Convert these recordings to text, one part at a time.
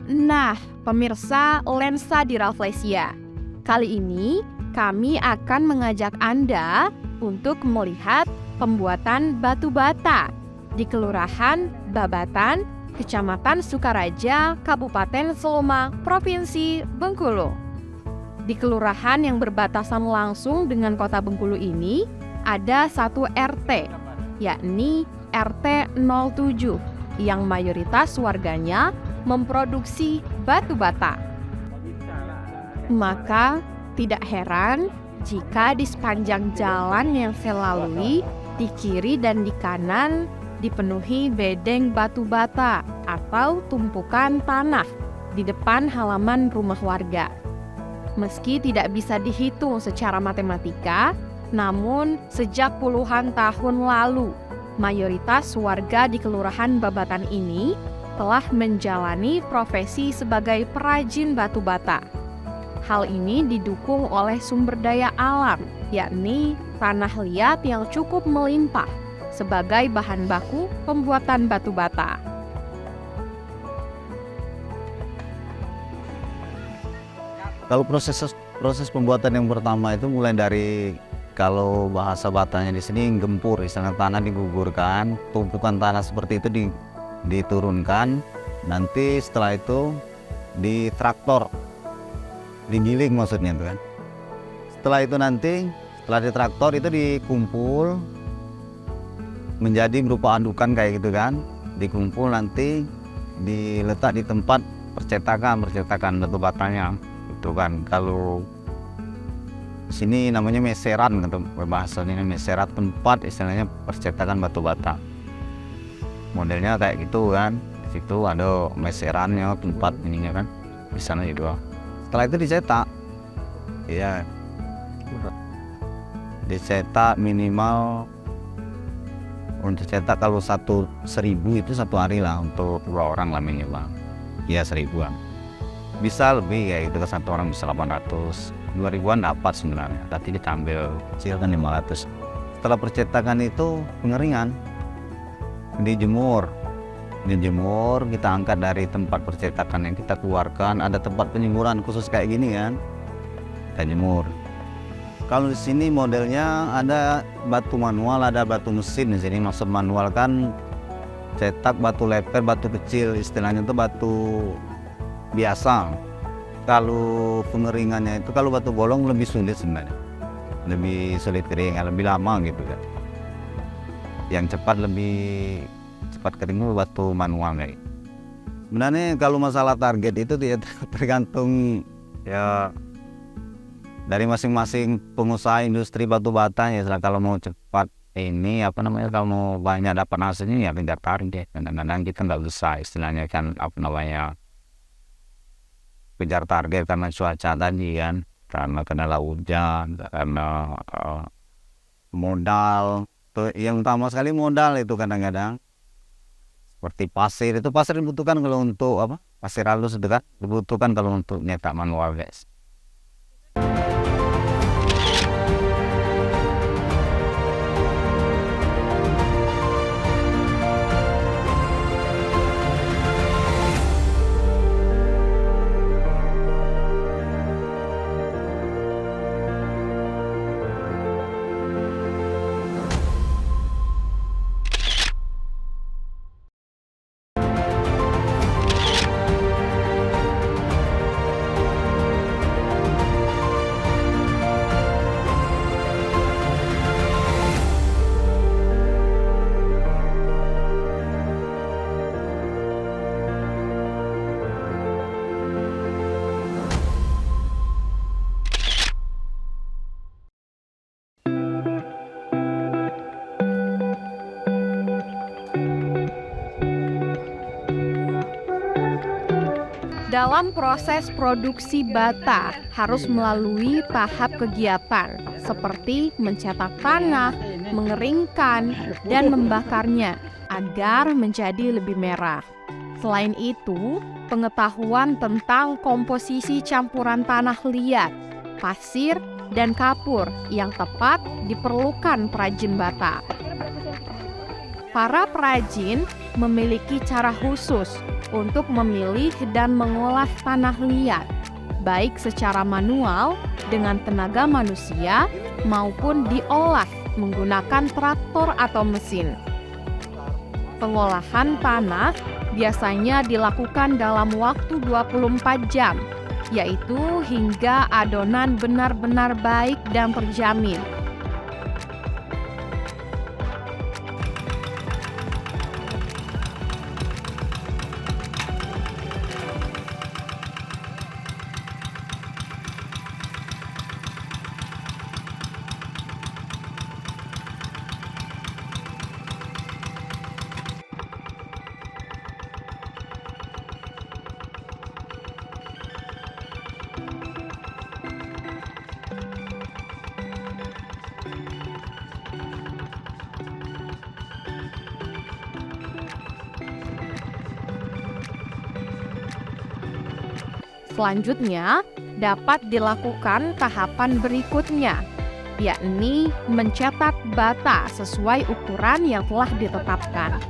Nah, pemirsa lensa di Rafflesia. Kali ini kami akan mengajak Anda untuk melihat pembuatan batu bata di Kelurahan Babatan, Kecamatan Sukaraja, Kabupaten Seloma, Provinsi Bengkulu. Di kelurahan yang berbatasan langsung dengan kota Bengkulu ini, ada satu RT, yakni RT 07, yang mayoritas warganya memproduksi batu bata. Maka tidak heran jika di sepanjang jalan yang saya lalui, di kiri dan di kanan dipenuhi bedeng batu bata atau tumpukan tanah di depan halaman rumah warga. Meski tidak bisa dihitung secara matematika, namun sejak puluhan tahun lalu, mayoritas warga di Kelurahan Babatan ini telah menjalani profesi sebagai perajin batu bata. Hal ini didukung oleh sumber daya alam, yakni tanah liat yang cukup melimpah sebagai bahan baku pembuatan batu bata. Kalau proses pembuatan yang pertama itu mulai dari, kalau bahasa Batanya di sini gempur, istilahnya tanah digugurkan, tumpukan tanah seperti itu diturunkan, nanti setelah itu di traktor, digiling maksudnya itu kan. Setelah itu nanti, setelah di traktor itu dikumpul menjadi berupa andukan kayak gitu kan, dikumpul nanti diletak di tempat percetakan batu batanya. Itu kan kalau sini namanya meseran, gitu bahasanya, meserat tempat istilahnya percetakan batu bata. Modelnya kayak gitu kan, di situ ada meserannya, tempat ininya kan, di sana itu. Setelah itu dicetak, ya dicetak minimal, untuk cetak kalau 1.000 itu 1 hari lah, untuk 2 orang lah minimal, ya 1.000-an. Bisa lebih kayak gitu, ke 1 orang bisa 800, 2.000-an dapat sebenarnya, tapi ditambah kecil kan 500. Setelah percetakan itu pengeringan, dijemur, kita angkat dari tempat percetakan yang kita keluarkan, ada tempat penjemuran khusus kayak gini kan, kita jemur. Kalau di sini modelnya ada batu manual, ada batu mesin. Di sini maksud manual kan cetak batu leper, batu kecil, istilahnya itu batu biasa. Kalau pengeringannya itu, kalau batu bolong lebih sulit sebenarnya, lebih sulit kering, lebih lama gitu kan. Yang cepat, lebih cepat kering itu batu manual kayak. Sebenarnya kalau masalah target itu tergantung ya dari masing-masing pengusaha industri batu bata ya. Kalau mau cepat ini kalau mau banyak dapat hasilnya ya kejar target. Kadang-kadang kita nggak bisa istilahnya kan kejar target karena cuaca tadi kan, karena kendala hujan, karena modal. Yang utama sekali modal itu kadang-kadang. Seperti pasir dibutuhkan kalau untuk pasir halus itu kan dibutuhkan kalau untuk nyetak manual guys. Dalam proses produksi bata harus melalui tahap kegiatan seperti mencetak tanah, mengeringkan, dan membakarnya agar menjadi lebih merah. Selain itu, pengetahuan tentang komposisi campuran tanah liat, pasir, dan kapur yang tepat diperlukan perajin bata. Para perajin memiliki cara khusus untuk memilih dan mengolah tanah liat, baik secara manual dengan tenaga manusia maupun diolah menggunakan traktor atau mesin. Pengolahan tanah biasanya dilakukan dalam waktu 24 jam, yaitu hingga adonan benar-benar baik dan terjamin. Selanjutnya, dapat dilakukan tahapan berikutnya, yakni mencetak bata sesuai ukuran yang telah ditetapkan.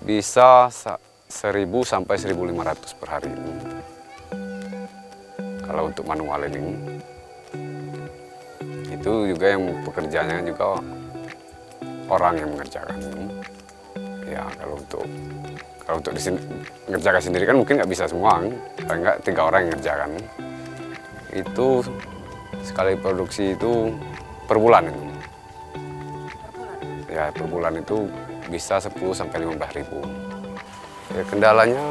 Bisa 1.000 sampai 1.500 per hari ini. Kalau untuk manual ini, itu juga yang pekerjaannya juga orang yang mengerjakan. Ya kalau untuk mengerjakan sendiri kan mungkin nggak bisa semua, paling nggak 3 orang yang mengerjakan. Itu sekali produksi itu per bulan itu. Ya per bulan itu bisa 10 sampai 15.000. Ya, kendalanya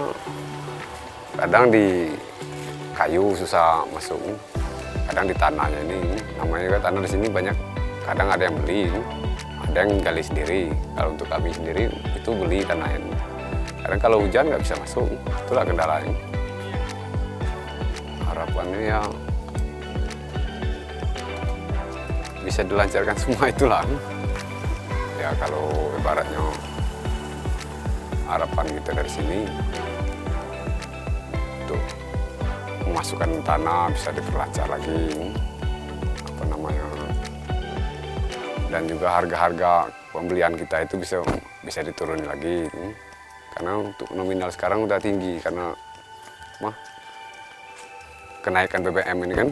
kadang di kayu susah masuk, kadang di tanahnya ini, namanya juga tanah di sini banyak, kadang ada yang beli, ada yang gali sendiri. Kalau untuk kami sendiri itu beli tanahnya. Kadang kalau hujan nggak bisa masuk, itulah kendalanya. Harapannya ya bisa dilancarkan semua itulah. Ya kalau ibaratnya harapan kita dari sini untuk memasukkan tanah bisa diperlancar lagi, apa namanya, dan juga harga-harga pembelian kita itu bisa dituruni lagi, karena untuk nominal sekarang udah tinggi karena kenaikan BBM ini kan,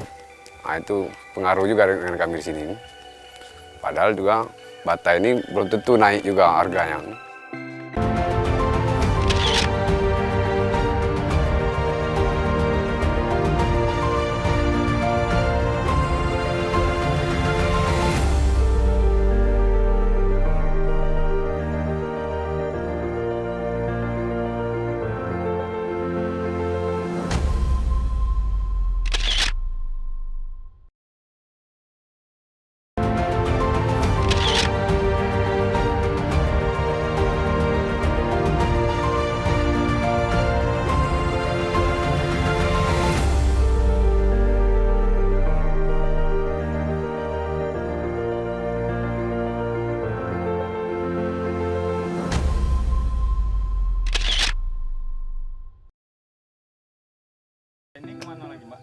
nah itu pengaruh juga dengan kami di sini. Padahal juga bata ini belum tentu naik juga harganya. Ini kemana lagi, Mbak?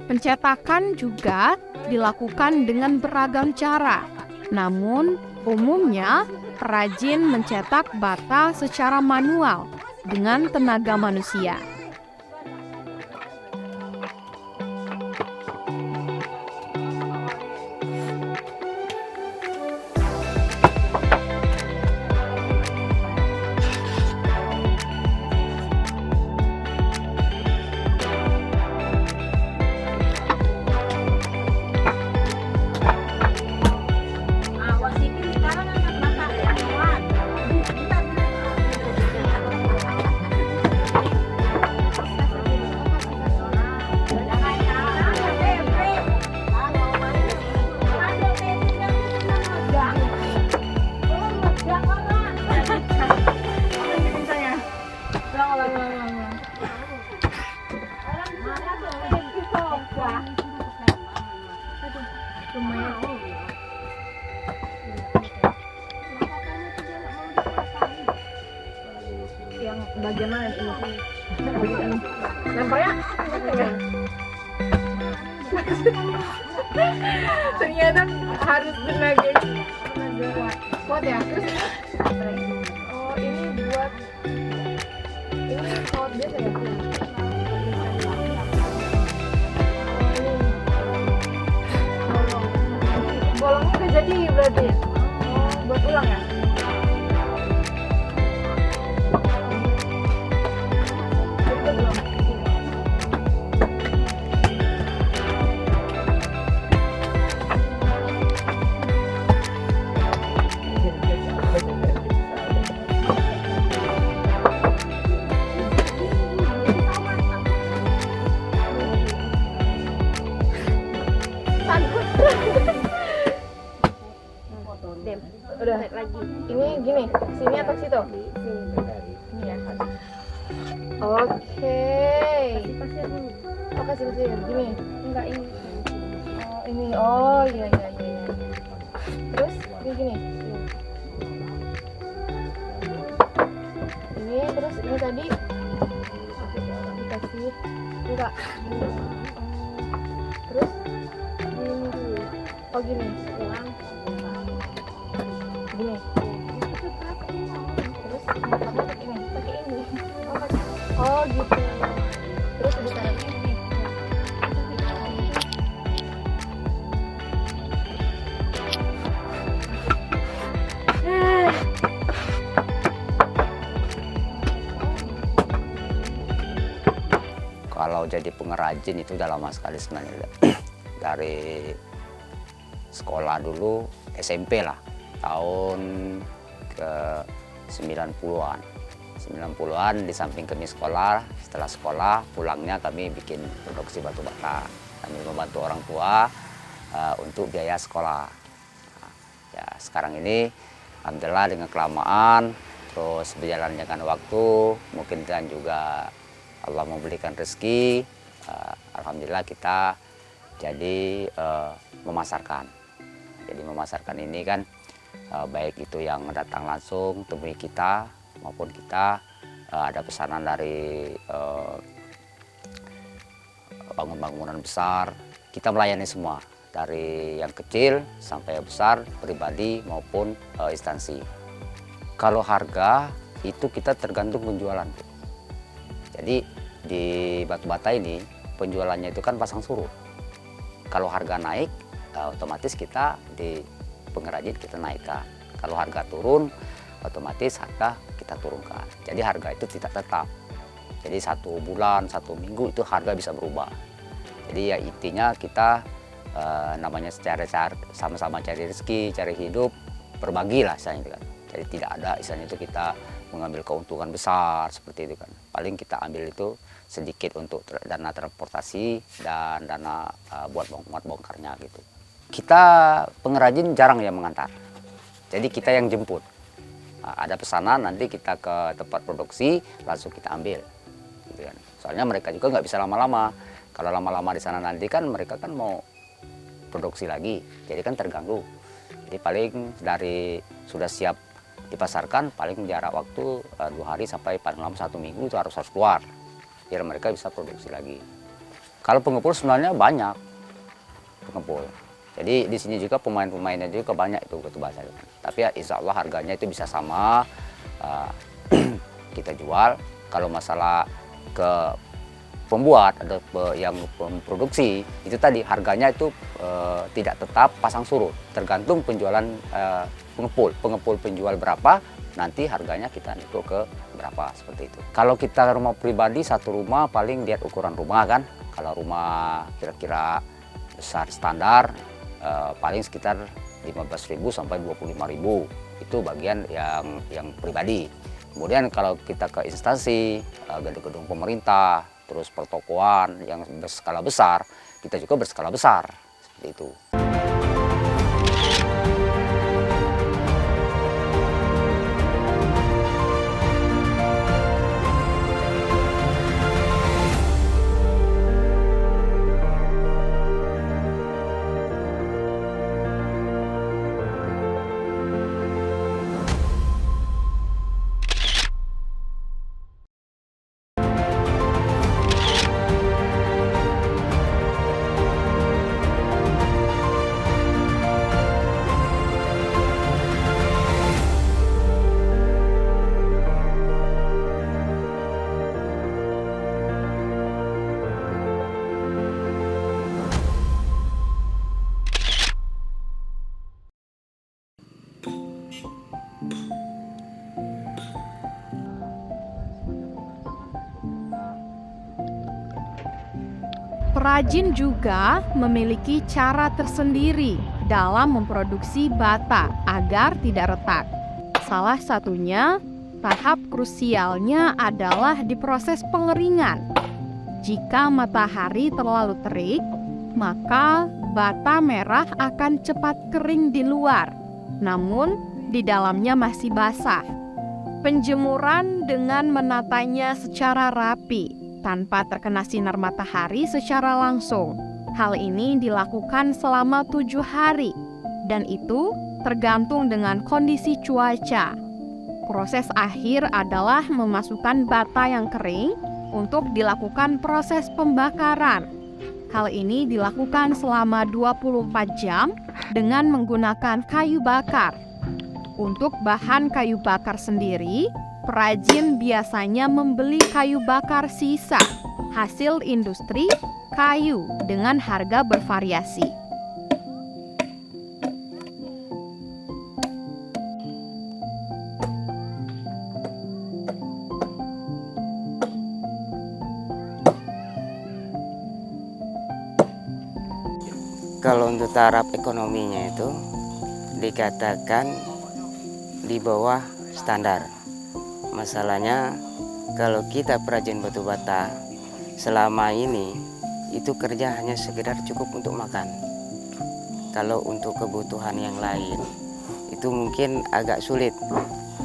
Pencetakan juga dilakukan dengan beragam cara. Namun, umumnya perajin mencetak bata secara manual dengan tenaga manusia. Yang bagian mana ini? Lemparnya? Ternyata harus tenaga kuat ya. Terus oh ini buat ini kawat biasa ya? Bolongnya udah jadi berarti? Oh, buat ulang ya? Jadi belum? Udah lagi. Ini gini, sini atau situ? Ini ya. Oke. Oh, kasih pasir. Gini. Enggak ini. Oh, ini. Oh, iya iya iya. Terus ini gini. Ini terus ini tadi dikasih enggak. Terus ini dulu. Oh gini. Gini. Terus pakai ini. Oh gitu. Terus ditaruh ini. Kalau jadi pengrajin itu udah lama sekali sebenarnya. Dari sekolah dulu SMP lah, tahun ke 90-an. 90-an di samping kami sekolah, setelah sekolah pulangnya kami bikin produksi batu bata. Kami membantu orang tua untuk biaya sekolah. Nah, ya sekarang ini alhamdulillah dengan kelamaan, terus berjalan dengan waktu, mungkin dan juga Allah memberikan rezeki, alhamdulillah kita jadi memasarkan. Jadi memasarkan ini kan baik itu yang datang langsung temui kita maupun kita ada pesanan dari bangunan-bangunan besar, kita melayani semua dari yang kecil sampai yang besar, pribadi maupun instansi. Kalau harga itu kita tergantung penjualan. Jadi di batu bata ini penjualannya itu kan pasang surut. Kalau harga naik otomatis kita di pengrajin kita naikkan. Kalau harga turun otomatis harga kita turunkan. Jadi harga itu tidak tetap. Jadi 1 bulan, 1 minggu itu harga bisa berubah. Jadi ya intinya kita namanya sama-sama cari rezeki, cari hidup, berbagi lah istilahnya itu kan. Jadi tidak ada istilahnya itu kita mengambil keuntungan besar seperti itu kan. Paling kita ambil itu sedikit untuk dana transportasi dan dana buat bongkarnya gitu. Kita pengrajin jarang yang mengantar. Jadi kita yang jemput. Ada pesanan nanti kita ke tempat produksi langsung kita ambil. Gitu kan. Soalnya mereka juga nggak bisa lama-lama. Kalau lama-lama di sana nanti kan mereka kan mau produksi lagi, jadi kan terganggu. Jadi paling dari sudah siap dipasarkan paling jarak waktu 2 hari sampai paling lama 1 minggu itu harus keluar biar mereka bisa produksi lagi. Kalau pengepul sebenarnya banyak pengepul. Jadi di sini juga pemain-pemainnya juga banyak itu batu bata. Tapi ya insya Allah harganya itu bisa sama kita jual. Kalau masalah ke pembuat atau yang memproduksi itu tadi harganya itu tidak tetap pasang surut, tergantung penjualan pengepul penjual berapa, nanti harganya kita nego ke berapa seperti itu. Kalau kita rumah pribadi satu rumah paling lihat ukuran rumah kan. Kalau rumah kira-kira besar standar paling sekitar 15.000 sampai 25.000 itu bagian yang pribadi. Kemudian kalau kita ke instansi, gedung-gedung pemerintah, terus pertokoan yang berskala besar, kita juga berskala besar seperti itu. Perajin juga memiliki cara tersendiri dalam memproduksi bata agar tidak retak. Salah satunya, tahap krusialnya adalah di proses pengeringan. Jika matahari terlalu terik, maka bata merah akan cepat kering di luar, namun di dalamnya masih basah. Penjemuran dengan menatanya secara rapi, tanpa terkena sinar matahari secara langsung. Hal ini dilakukan selama 7 hari, dan itu tergantung dengan kondisi cuaca. Proses akhir adalah memasukkan bata yang kering untuk dilakukan proses pembakaran. Hal ini dilakukan selama 24 jam dengan menggunakan kayu bakar. Untuk bahan kayu bakar sendiri, perajin biasanya membeli kayu bakar sisa, hasil industri kayu dengan harga bervariasi. Kalau untuk taraf ekonominya itu dikatakan di bawah standar. Masalahnya kalau kita perajin batu bata selama ini itu kerja hanya sekedar cukup untuk makan. Kalau untuk kebutuhan yang lain itu mungkin agak sulit.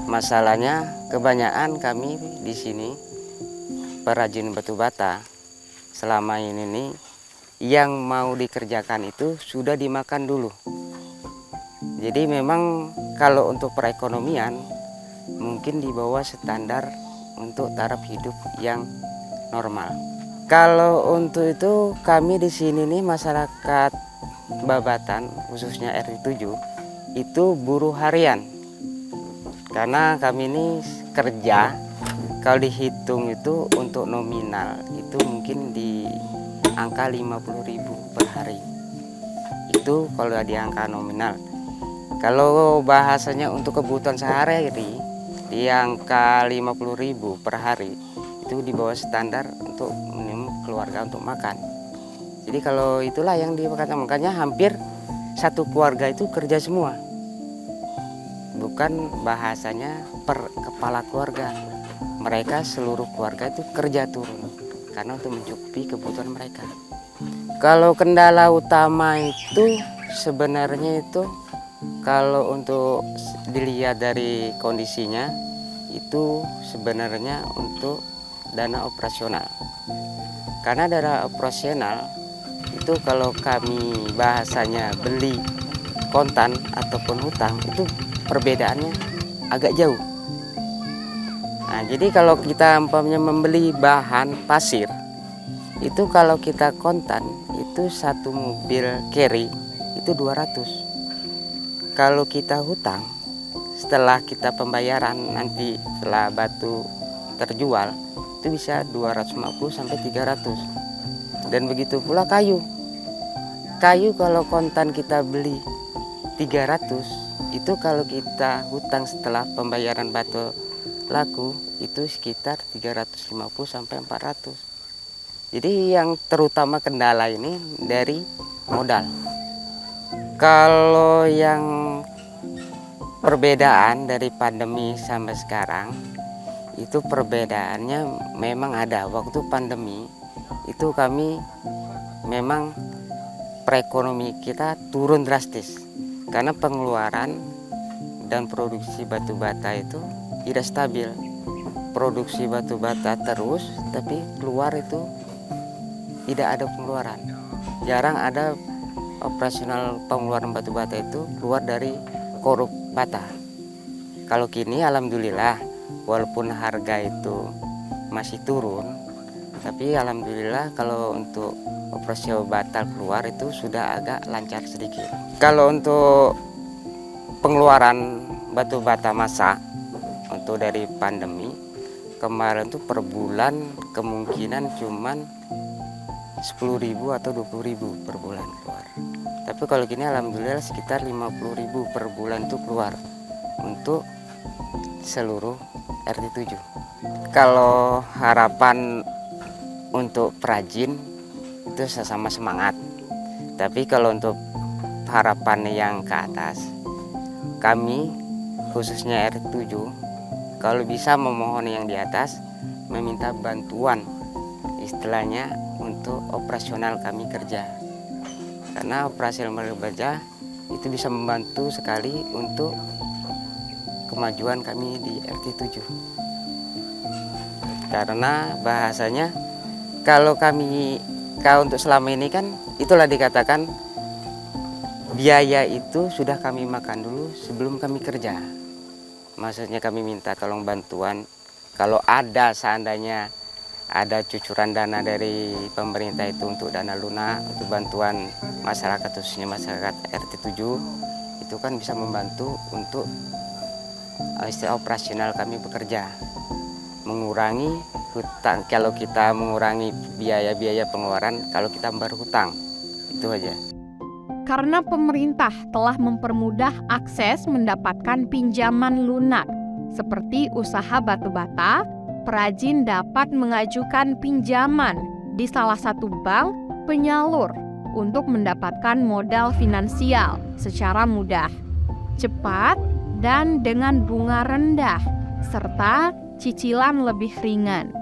Masalahnya kebanyakan kami di sini perajin batu bata selama ini nih, yang mau dikerjakan itu sudah dimakan dulu. Jadi memang kalau untuk perekonomian mungkin di bawah standar untuk taraf hidup yang normal. Kalau untuk itu kami di sini nih masyarakat Babatan khususnya RT 7 itu buruh harian. Karena kami ini kerja kalau dihitung itu untuk nominal itu mungkin di angka 50.000 per hari. Itu kalau di angka nominal. Kalau bahasanya untuk kebutuhan sehari-hari di angka 50.000 per hari itu di bawah standar untuk minimum keluarga untuk makan. Jadi kalau itulah yang dikatakan, makanya hampir satu keluarga itu kerja semua. Bukan bahasanya per kepala keluarga. Mereka seluruh keluarga itu kerja turun karena untuk mencukupi kebutuhan mereka. Kalau kendala utama itu sebenarnya itu kalau untuk dilihat dari kondisinya itu sebenarnya untuk dana operasional. Karena dana operasional itu kalau kami bahasanya beli kontan ataupun hutang itu perbedaannya agak jauh. Nah, jadi kalau kita umpamanya membeli bahan pasir, itu kalau kita kontan, itu satu mobil carry itu 200. Kalau kita hutang, setelah kita pembayaran nanti setelah batu terjual, itu bisa 250 sampai 300. Dan begitu pula kayu. Kayu kalau kontan kita beli 300, itu kalau kita hutang setelah pembayaran batu laku itu sekitar 350 sampai 400. Jadi yang terutama kendala ini dari modal. Kalau yang perbedaan dari pandemi sampai sekarang itu perbedaannya memang ada. Waktu pandemi itu kami memang perekonomian kita turun drastis karena pengeluaran dan produksi batu bata itu tidak stabil. Produksi batu bata terus, tapi keluar itu tidak ada pengeluaran. Jarang ada operasional pengeluaran batu bata itu keluar dari korup bata. Kalau kini alhamdulillah walaupun harga itu masih turun, tapi alhamdulillah kalau untuk operasi bata keluar itu sudah agak lancar sedikit. Kalau untuk pengeluaran batu bata masa untuk dari pandemi kemarin tuh per bulan kemungkinan cuman 10.000 atau 20.000 per bulan keluar. Tapi kalau gini alhamdulillah sekitar 50.000 per bulan tuh keluar untuk seluruh RT 7. Kalau harapan untuk perajin itu sama semangat. Tapi kalau untuk harapan yang ke atas, kami khususnya RT7 kalau bisa memohon yang di atas, meminta bantuan istilahnya untuk operasional kami kerja. Karena operasional kerja itu bisa membantu sekali untuk kemajuan kami di RT7. Karena bahasanya kalau untuk selama ini kan itulah dikatakan biaya itu sudah kami makan dulu sebelum kami kerja. Maksudnya kami minta tolong bantuan kalau ada seandainya ada cucuran dana dari pemerintah itu untuk dana lunak, untuk bantuan masyarakat khususnya masyarakat RT7 itu kan bisa membantu untuk istilah operasional kami bekerja, mengurangi hutang. Kalau kita mengurangi biaya-biaya pengeluaran kalau kita berhutang, itu aja. Karena pemerintah telah mempermudah akses mendapatkan pinjaman lunak, seperti usaha batu bata, perajin dapat mengajukan pinjaman di salah satu bank penyalur untuk mendapatkan modal finansial secara mudah, cepat, dan dengan bunga rendah, serta cicilan lebih ringan,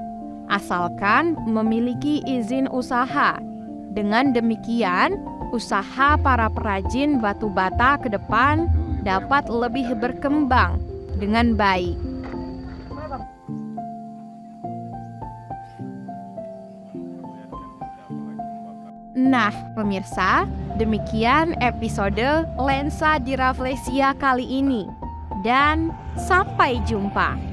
asalkan memiliki izin usaha. Dengan demikian, usaha para perajin batu bata ke depan dapat lebih berkembang dengan baik. Nah, pemirsa, demikian episode Lensa di Rafflesia kali ini. Dan sampai jumpa.